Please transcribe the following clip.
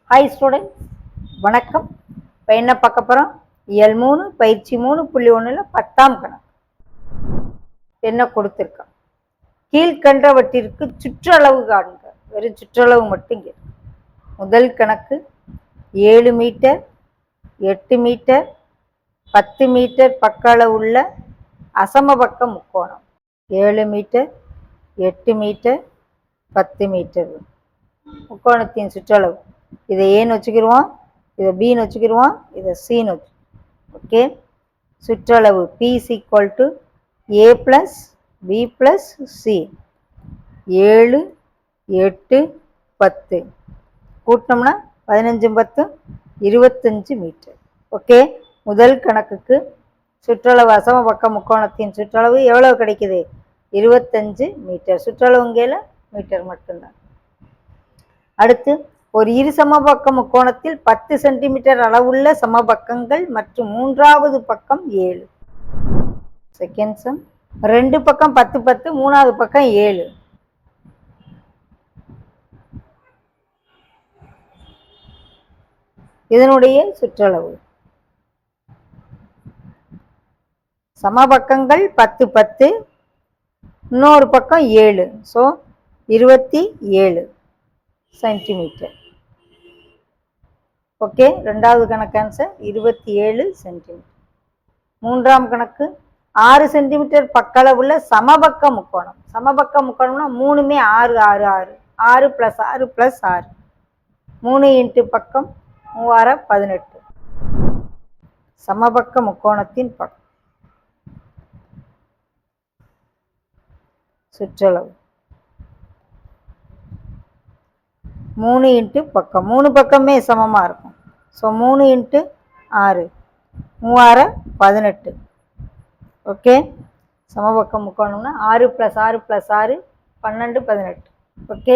Hi students, வணக்கம். இப்போ என்ன பார்க்க போகிறோம்? இயல் 3 பயிற்சி 3.1 10ஆம் கணக்கு என்ன கொடுத்துருக்கான்? கீழ்கண்டவற்றிற்கு சுற்றளவு காண்க. வெறும் சுற்றளவு மட்டும் கேட்கு. முதல் கணக்கு 7 மீட்டர், 8 மீட்டர், 10 மீட்டர் பக்க அளவுள்ள அசமபக்க முக்கோணம். 7 மீட்டர், 8 மீட்டர், 10 மீட்டர் முக்கோணத்தின் சுற்றளவு. இதை ஏன்னு வச்சுக்கிடுவோம், இதை பின்னு வச்சுக்கிடுவோம், இதை சின்னு வச்சு. ஓகே, சுற்றளவு P is equal to A plus B plus C. 7, 8, 10 கூட்டினோம்னா 15 10 25 metre. Okay, முதல் கணக்குக்கு சுற்றளவு அசமபக்க முக்கோணத்தின் சுற்றளவு எவ்வளவு கிடைக்குது? 25 மீட்டர். சுற்றளவுங்கையில் மீட்டர் மட்டும்தான். அடுத்து, ஒரு இரு சமபக்க முக்கோணத்தில் 10 சென்டிமீட்டர் அளவுள்ள சமபக்கங்கள் மற்றும் மூன்றாவது பக்கம் 7. செகண்ட் சம், ரெண்டு பக்கம் 10 10, மூணாவது பக்கம் 7. இதனுடைய சுற்றளவு சமபக்கங்கள் 10 10, இன்னொரு பக்கம் 7. So 27 centimetre. ஓகே, ரெண்டாவது கணக்கு ஆன்சர் 27 சென்டிமீட்டர். மூன்றாம் கணக்கு 6 சென்டிமீட்டர் பக்களவுள்ள சமபக்க முக்கோணம். சமபக்க முக்கோணம்னா மூணுமே 6 6 6 6 + 6 + 6 3 இன்ட்டு பக்கம் 3 18. சமபக்க முக்கோணத்தின் பக்கம் சுற்றளவு 3 இன்ட்டு பக்கம், 3 பக்கமே சமமாக இருக்கும். So 3 into 6 3 18. ஓகே, சமபக்கம் முக்கோணம்னா 6 + 6 + 6 12 18. ஓகே.